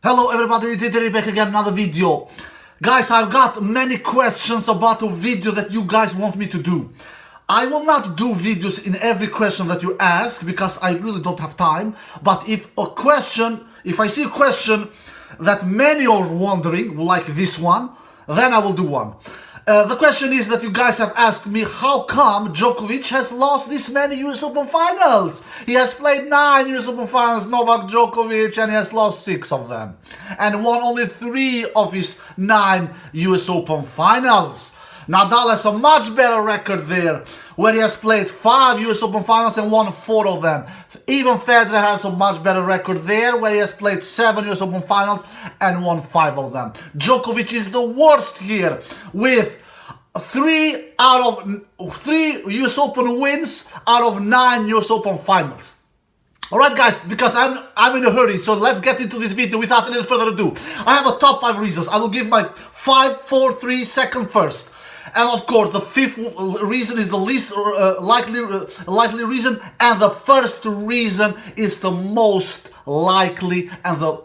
Hello everybody, today back again, another video. Guys, I've got many questions about a video that you guys want me to do. I will not do videos in every question that you ask because I really don't have time. But if I see a question that many are wondering, like this one, then I will do one. The question is that you guys have asked me, how come Djokovic has lost this many US Open finals? He has played 9 US Open finals, Novak Djokovic, and he has lost 6 of them. And won only 3 of his 9 US Open finals. Nadal has a much better record there, where he has played 5 US Open finals and won 4 of them. Even Federer has a much better record there, where he has played 7 US Open finals and won 5 of them. Djokovic is the worst here, with 3 US Open wins out of 9 US Open finals. Alright guys, because I'm in a hurry, so let's get into this video without any further ado. I have a top 5 reasons. I will give my 5, 4, 3, second, first. And of course, the 5th reason is the least likely reason, and the first reason is the most likely and the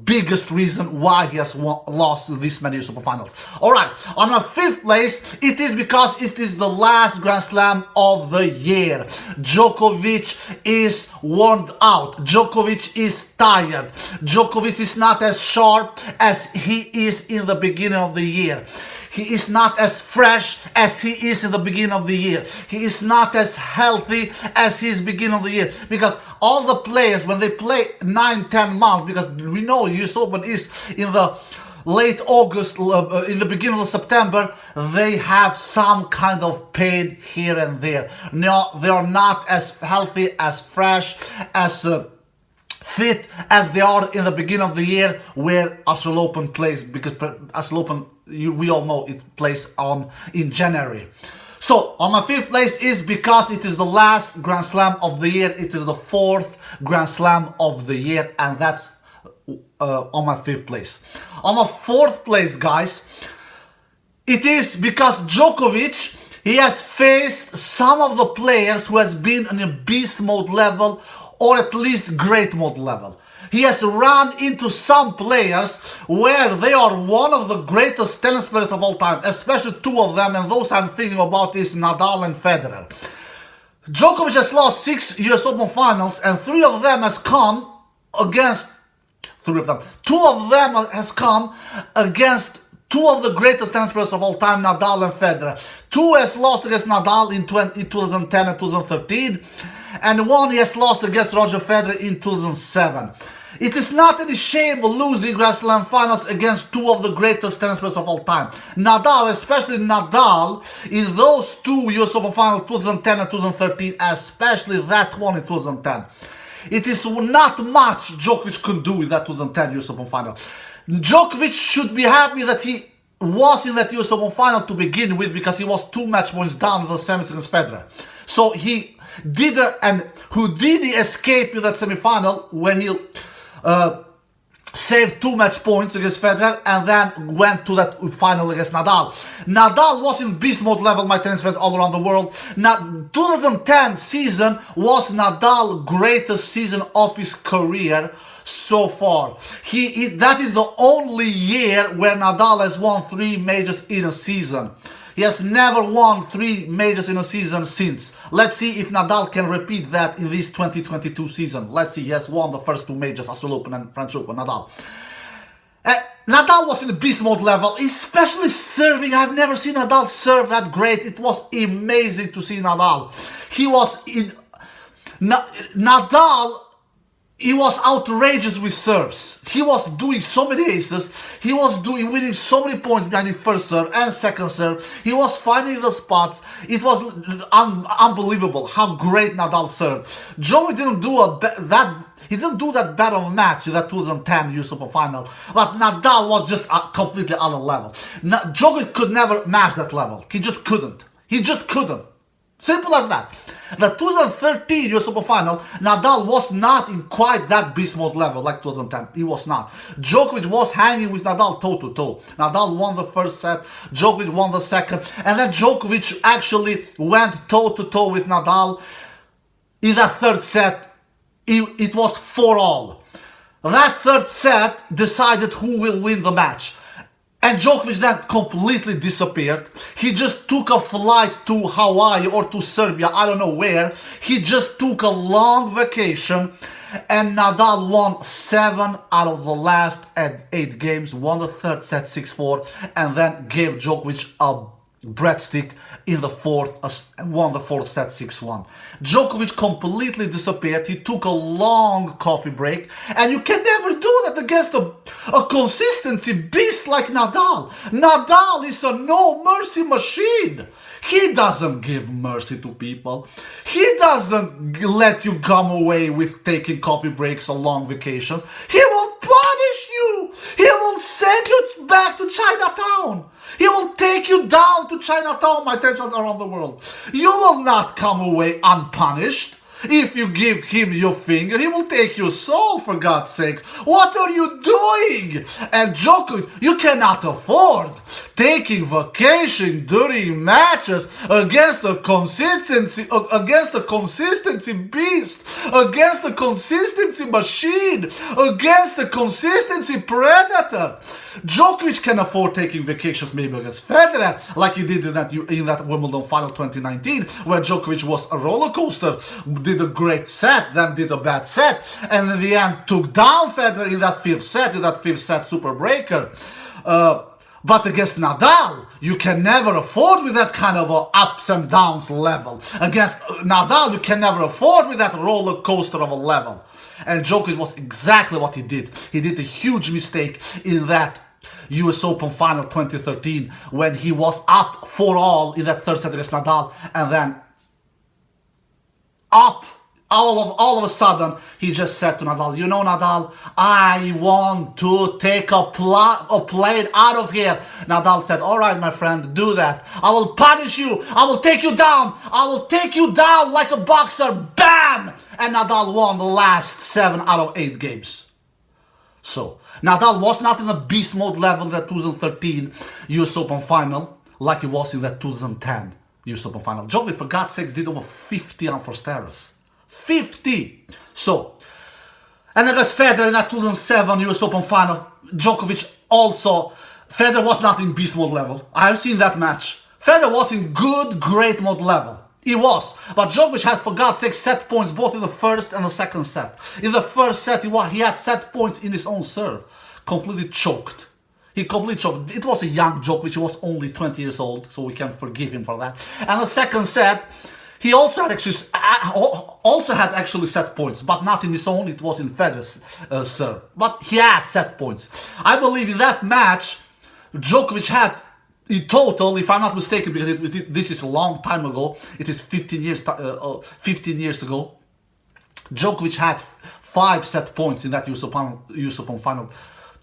biggest reason why he has lost this many US Open finals. Alright, on my 5th place, it is because it is the last Grand Slam of the year. Djokovic is worn out. Djokovic is tired. Djokovic is not as sharp as he is in the beginning of the year. He is not as fresh as he is in the beginning of the year. He is not as healthy as he is beginning of the year. Because all the players, when they play 9-10 months, because we know US Open is in the late August, in the beginning of September, they have some kind of pain here and there. No, they are not as healthy, as fresh, as fit as they are in the beginning of the year, where Australian Open plays, because Australian Open, we all know it plays in January. So on my 5th place is because it is the last Grand Slam of the year. It is the 4th Grand Slam of the year, and that's on my 5th place. On my 4th place, guys, it is because Djokovic, he has faced some of the players who has been on a beast mode level, or at least great mode level. He has run into some players where they are one of the greatest tennis players of all time, especially 2 of them, and those I'm thinking about is Nadal and Federer. Djokovic has lost 6 US Open finals, and 3 of them has come against 2 of them has come against 2 of the greatest tennis players of all time, Nadal and Federer. 2 has lost against Nadal in 2010 and 2013, and 1 he has lost against Roger Federer in 2007. It is not any shame losing Grand Slam finals against 2 of the greatest tennis players of all time. Nadal, especially Nadal, in those 2 US Open finals, 2010 and 2013, especially that one in 2010. It is not much Djokovic could do in that 2010 US Open final. Djokovic should be happy that he was in that US Open final to begin with, because he was 2 match points down in the semis against Federer. So he did, and Houdini escaped in that semi-final when he saved 2 match points against Federer and then went to that final against Nadal. Nadal was in beast mode level, my tennis friends all around the world. 2010 season was Nadal's greatest season of his career so far. That is the only year where Nadal has won 3 majors in a season. He has never won 3 majors in a season since. Let's see if Nadal can repeat that in this 2022 season. Let's see, he has won the first 2 majors, Australian Open and French Open, Nadal. Nadal was in the beast mode level, especially serving. I've never seen Nadal serve that great. It was amazing to see Nadal. He was in... Nadal... He was outrageous with serves. He was doing so many aces. He was winning so many points behind his first serve and second serve. He was finding the spots. It was unbelievable how great Nadal served. Djokovic didn't do that bad of a match in that 2010 US Open final, but Nadal was just completely on a level. Djokovic could never match that level. He just couldn't. Simple as that. The 2013 US Open final, Nadal was not in quite that beast mode level like 2010. He was not. Djokovic was hanging with Nadal toe to toe. Nadal won the first set, Djokovic won the second, and then Djokovic actually went toe to toe with Nadal in that third set. It was 4-all. That third set decided who will win the match. And Djokovic then completely disappeared. He just took a flight to Hawaii or to Serbia, I don't know where. He just took a long vacation. And Nadal won 7 out of the last 8 games, won the third set 6-4, and then gave Djokovic a breadstick in the fourth, won the fourth set 6-1. Djokovic completely disappeared. He took a long coffee break, and you can never do that against a consistency beast like Nadal. Nadal is a no mercy machine. He doesn't give mercy to people. He doesn't let you come away with taking coffee breaks or long vacations. He will punish you. He will send you back to Chinatown. He will take you down to Chinatown, my tensions around the world. You will not come away unpunished. If you give him your finger, he will take your soul, for God's sakes. What are you doing? And Djokovic, you cannot afford taking vacation during matches against a consistency beast, against a consistency machine, against a consistency predator. Djokovic can afford taking vacations maybe against Federer, like he did in that Wimbledon final 2019, where Djokovic was a roller coaster, did a great set, then did a bad set, and in the end took down Federer in that fifth set super breaker. But against Nadal, you can never afford with that kind of a ups and downs level. Against Nadal, you can never afford with that roller coaster of a level. And Djokovic was exactly what he did. He did a huge mistake in that US Open final 2013 when he was up 4-all in that third set against Nadal, and then all of a sudden he just said to Nadal, you know, Nadal, I want to take a plane out of here. Nadal said, all right, my friend, do that. I will punish you. I will take you down. I will take you down like a boxer. Bam! And Nadal won the last 7 out of 8 games. So Nadal was not in a beast mode level in that 2013 US Open final like he was in that 2010 US Open final. Djokovic, for God's sakes, did over 50 unforced errors. 50! So, and against Federer in that 2007 US Open final, Djokovic also, Federer was not in beast mode level. I've seen that match. Federer was in good, great mode level. He was. But Djokovic had, for God's sake, set points both in the first and the second set. In the first set, he had set points in his own serve. Completely choked. He completely choked. It was a young Djokovic. He was only 20 years old, so we can forgive him for that. And the second set, he also had actually set points, but not in his own. It was in Federer's serve. But he had set points. I believe in that match, Djokovic had, in total, if I'm not mistaken, because this is a long time ago, it is 15 years ago, Djokovic had 5 set points in that US Open final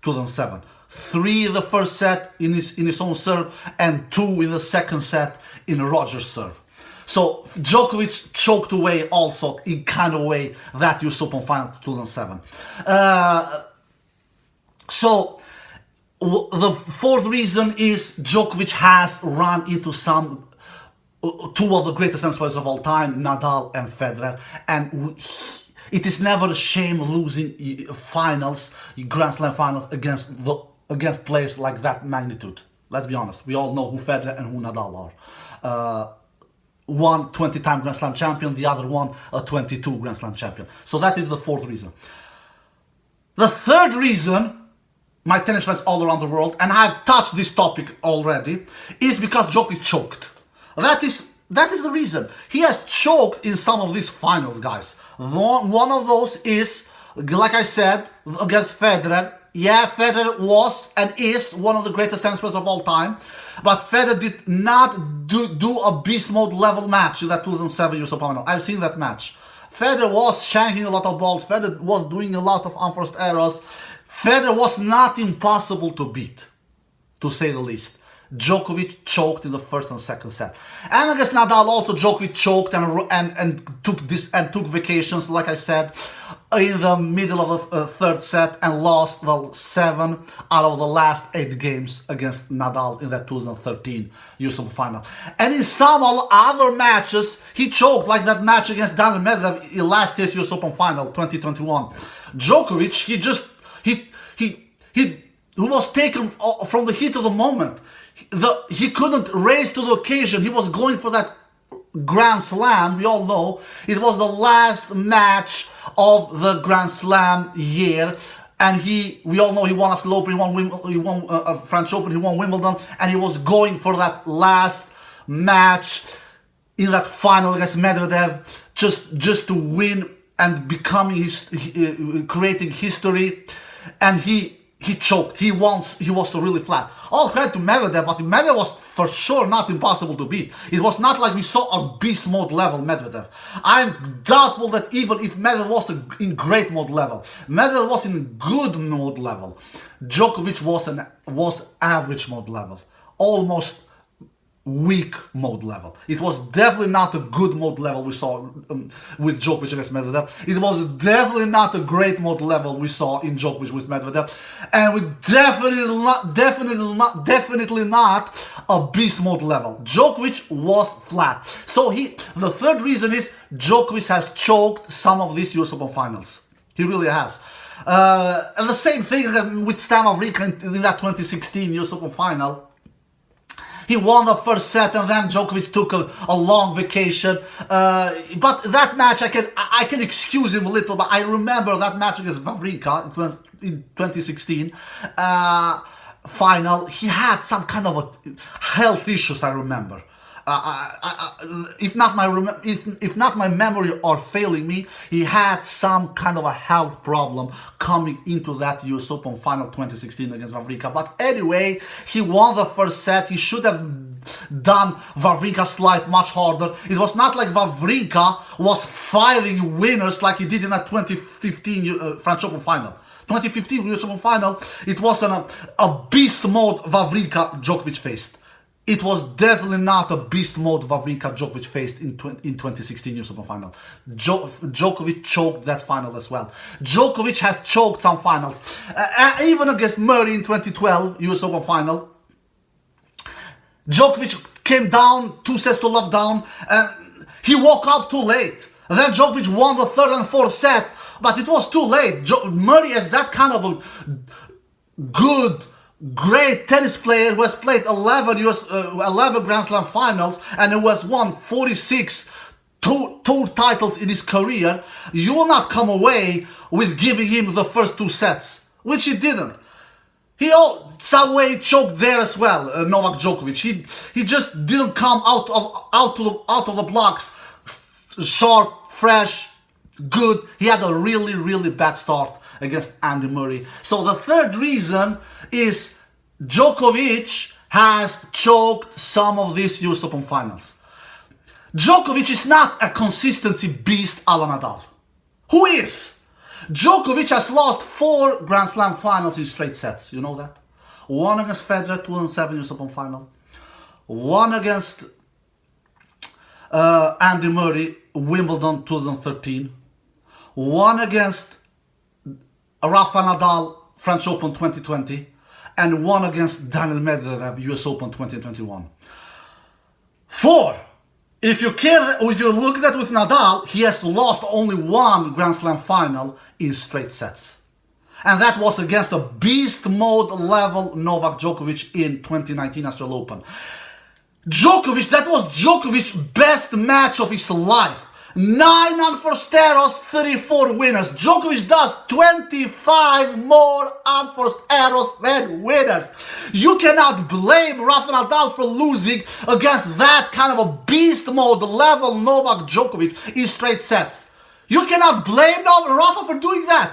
2007. 3 in the first set in his own serve, and 2 in the second set in Roger's serve. So Djokovic choked away also in kind of way that US Open final 2007. So the fourth reason is Djokovic has run into two of the greatest tennis players of all time, Nadal and Federer, and it is never a shame losing finals, Grand Slam finals against players like that magnitude. Let's be honest, we all know who Federer and who Nadal are. One 20-time Grand Slam champion, the other one a 22 Grand Slam champion. So that is the fourth reason. The third reason, my tennis fans all around the world, and I've touched this topic already, is because Djokovic choked. That is the reason. He has choked in some of these finals, guys. One of those is, like I said, against Federer. Yeah, Federer was and is one of the greatest tennis players of all time. But Federer did not do a beast mode level match in that 2007 US Open final. I've seen that match. Federer was shanking a lot of balls. Federer was doing a lot of unforced errors. Federer was not impossible to beat, to say the least. Djokovic choked in the first and second set. And against Nadal also Djokovic choked and took vacations, like I said. in the middle of the third set and lost, well, 7 out of the last 8 games against Nadal in that 2013 US Open final. And in some other matches, he choked, like that match against Daniel Medvedev in last year's US Open final, 2021. Djokovic, he was taken from the heat of the moment. He couldn't raise to the occasion. He was going for that Grand Slam. We all know it was the last match of the Grand Slam year, and we all know he won Australian Open, he won French Open, he won Wimbledon, and he was going for that last match in that final against Medvedev, just to win and becoming creating history. And he choked. He was really flat. All credit to Medvedev, but Medvedev was for sure not impossible to beat. It was not like we saw a beast mode level Medvedev. I'm doubtful that even if Medvedev was in great mode level, Medvedev was in good mode level, Djokovic was average mode level, almost weak mode level. It was definitely not a good mode level we saw with Djokovic against Medvedev. It was definitely not a great mode level we saw in Djokovic with Medvedev, and we definitely not a beast mode level. Djokovic was flat. So the third reason is Djokovic has choked some of these US Open finals. He really has. And the same thing with Stan Wawrinka in that 2016 US Open final. He won the first set, and then Djokovic took a long vacation. But that match, I can excuse him a little. But I remember that match against Wawrinka in 2016 final. He had some kind of health issues. I remember. If not my memory are failing me, he had some kind of a health problem coming into that US Open final 2016 against Wawrinka. But anyway, he won the first set. He should have done Wawrinka's life much harder. It was not like Wawrinka was firing winners like he did in that 2015 French Open final. 2015 US Open final, it was a beast mode Wawrinka Djokovic faced. It was definitely not a beast mode Wawrinka Djokovic faced in 2016 US Open final. Djokovic choked that final as well. Djokovic has choked some finals. Even against Murray in 2012 US Open final. Djokovic came down 2 sets to love down, and he woke up too late. And then Djokovic won the third and fourth set, but it was too late. Murray is that kind of a great tennis player who has played 11 Grand Slam finals and who has won 46 tour titles in his career. You will not come away with giving him the first 2 sets, which he didn't. Some way choked there as well. Novak Djokovic. He just didn't come out of the blocks sharp, fresh, good. He had a really bad start against Andy Murray. So the third reason is Djokovic has choked some of these US Open finals. Djokovic is not a consistency beast a la Nadal. Who is? Djokovic has lost 4 Grand Slam finals in straight sets. You know that? 1 against Federer, 2007 US Open final. 1 against Andy Murray, Wimbledon 2013. 1 against Rafa Nadal, French Open 2020. And 1 against Daniel Medvedev, US Open 2021. 4. If you look at that with Nadal, he has lost only 1 Grand Slam final in straight sets. And that was against a beast mode level Novak Djokovic in 2019 Australian Open. That was Djokovic's best match of his life. 9 unforced errors, 34 winners. Djokovic does 25 more unforced errors than winners. You cannot blame Rafa Nadal for losing against that kind of a beast mode level Novak Djokovic in straight sets. You cannot blame Rafa for doing that.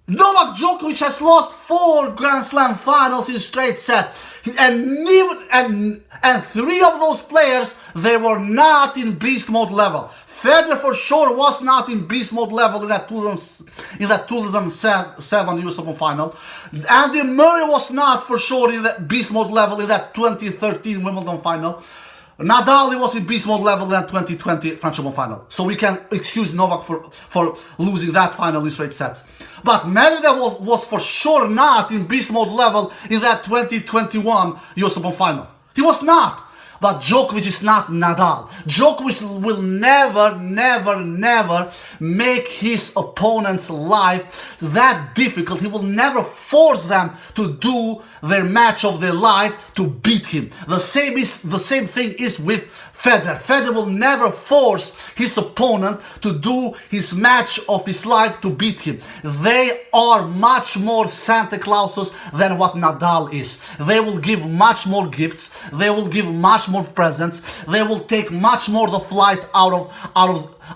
Novak Djokovic has lost 4 Grand Slam finals in straight sets. And 3 of those players, they were not in beast mode level. Federer for sure was not in beast mode level in that 2007 US Open final. Andy Murray was not for sure in that beast mode level in that 2013 Wimbledon final. Nadal, he was in beast mode level in 2020 French Open final. So we can excuse Novak for losing that final in straight sets. But Medvedev was for sure not in beast mode level in that 2021 US Open final. He was not. But Djokovic is not Nadal. Djokovic will never, never, never make his opponent's life that difficult. He will never force them to do their match of their life to beat him. The same thing is with Federer. Federer will never force his opponent to do his match of his life to beat him. They are much more Santa Clauses than what Nadal is. They will give much more gifts. They will give much more presents. They will take much more the flight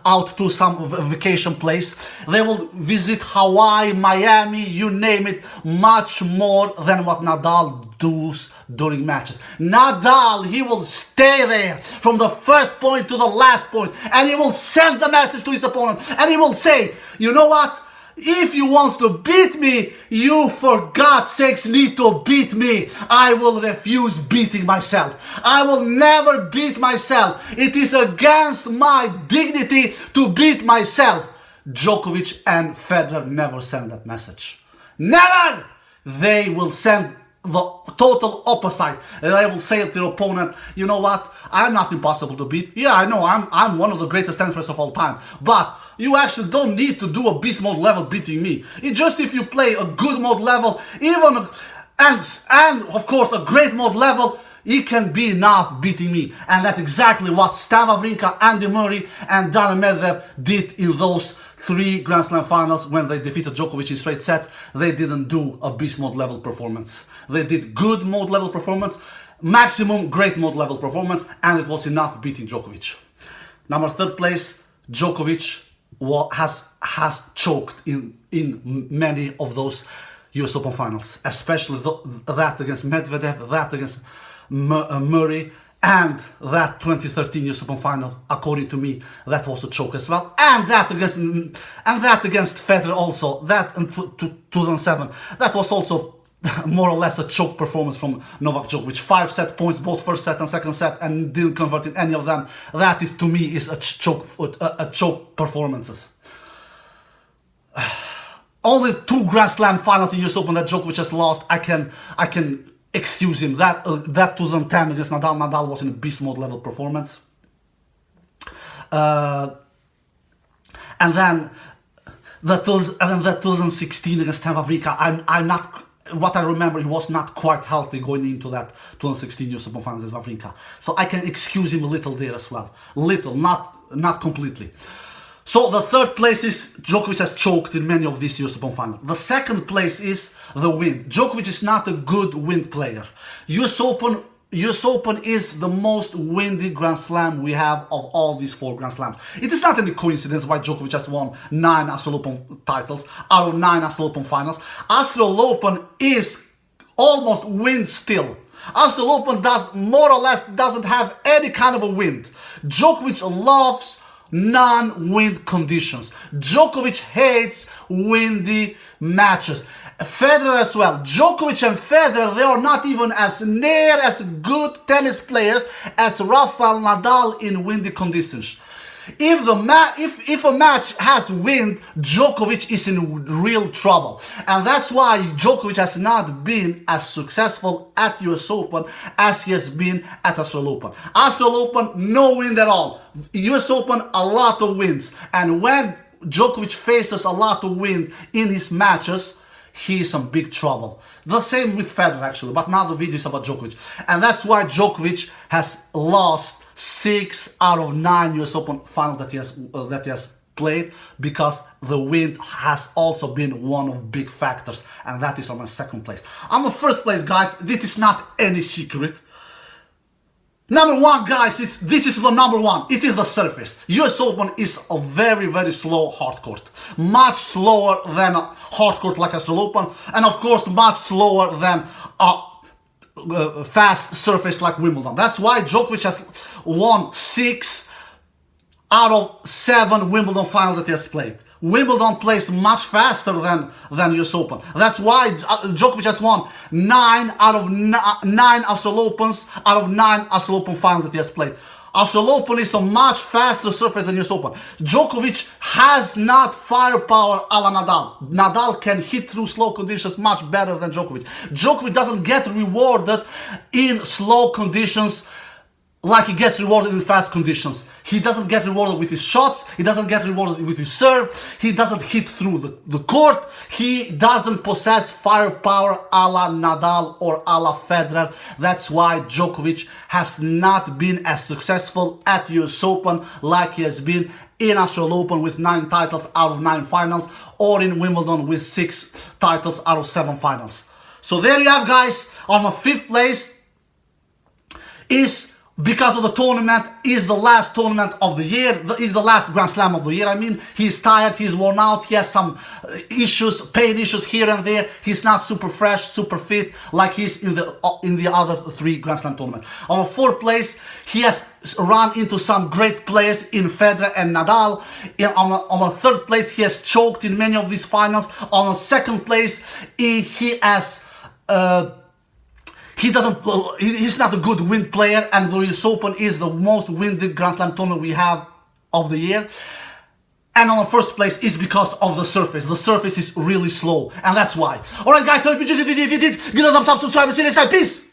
out to some vacation place. They will visit Hawaii, Miami, you name it, much more than what Nadal does during matches. Nadal, he will stay there from the first point to the last point, and he will send the message to his opponent, and he will say, you know what? If you want to beat me, you for God's sakes need to beat me. I will refuse beating myself. I will never beat myself. It is against my dignity to beat myself. Djokovic and Federer never send that message. Never! They will send the total opposite. And I will say to their opponent, you know what? I'm not impossible to beat. Yeah, I know I'm one of the greatest tennis players of all time. But you actually don't need to do a beast mode level beating me. It's just if you play a good mode level, even and of course a great mode level, it can be enough beating me. And that's exactly what Stan Wawrinka, Andy Murray, and Daniil Medvedev did in those 3 Grand Slam finals when they defeated Djokovic in straight sets. They didn't do a beast mode level performance. They did good mode level performance, maximum great mode level performance, and it was enough beating Djokovic. Number 3rd place, Djokovic has choked in many of those US Open finals, especially that against Medvedev, that against Murray, and that 2013 US Open final. According to me, that was a choke as well, and that against Federer also. That in 2007, that was also more or less a choke performance from Novak Djokovic. 5 set points, both first set and second set, and didn't convert in any of them. That is, to me, is a choke performances. Only 2 Grand Slam finals in US Open that Djokovic has lost. I can excuse him. That 2010 against Nadal. Nadal was in a beast mode level performance. And then that 2016 against Stan Wawrinka. I'm not. What I remember, he was not quite healthy going into that 2016 US Open Finals against Wawrinka. So I can excuse him a little there as well. Little, not completely. So the 3rd place is Djokovic has choked in many of these US Open finals. The 2nd place is the wind. Djokovic is not a good wind player. US Open is the most windy Grand Slam we have of all these 4 Grand Slams. It is not any coincidence why Djokovic has won 9 Australian Open titles out of 9 Australian Open finals. Australian Open is almost wind still. Australian Open doesn't have any kind of a wind. Djokovic loves non-wind conditions. Djokovic hates windy matches. Federer as well. Djokovic and Federer, they are not even as near as good tennis players as Rafael Nadal in windy conditions. If a match has wind, Djokovic is in real trouble. And that's why Djokovic has not been as successful at US Open as he has been at Australian Open. Australian Open, no wind at all. US Open, a lot of winds. And when Djokovic faces a lot of wind in his matches, he's in big trouble. The same with Federer actually, but now the video is about Djokovic. And that's why Djokovic has lost 6 out of 9 US Open finals that he has played, because the wind has also been one of big factors, and that is on my 2nd place. On the 1st place, guys, this is not any secret. Number 1, guys, this is the number 1. It is the surface. US Open is a very, very slow hard court. Much slower than a hard court like Australian Open, and of course much slower than a fast surface like Wimbledon. That's why Djokovic has won 6 out of 7 Wimbledon finals that he has played. Wimbledon plays much faster than US Open. That's why Djokovic has won 9 out of 9 Australian Opens out of 9 Australian Open finals that he has played. Australian Open is a much faster surface than US Open. Djokovic has not firepower a la Nadal. Nadal can hit through slow conditions much better than Djokovic. Djokovic doesn't get rewarded in slow conditions like he gets rewarded in fast conditions. He doesn't get rewarded with his shots, he doesn't get rewarded with his serve, he doesn't hit through the court, he doesn't possess firepower a la Nadal or a la Federer. That's why Djokovic has not been as successful at US Open like he has been in Australian Open with 9 titles out of 9 finals, or in Wimbledon with 6 titles out of 7 finals. So there you have, guys. On my 5th place is, because of the tournament, is the last tournament of the year, is the last Grand Slam of the year. I mean, he's tired, he's worn out, he has some issues, pain issues here and there. He's not super fresh, super fit like he's in the other 3 Grand Slam tournaments. On the 4th place, he has run into some great players in Federer and Nadal. On the 3rd place, he has choked in many of these finals. On the 2nd place, he has he's not a good wind player, and the US Open is the most winded Grand Slam tournament we have of the year. And on the 1st place is because of the surface. The surface is really slow, and that's why. Alright guys, so if you did, give it a thumbs up, subscribe, and see you next time. Peace!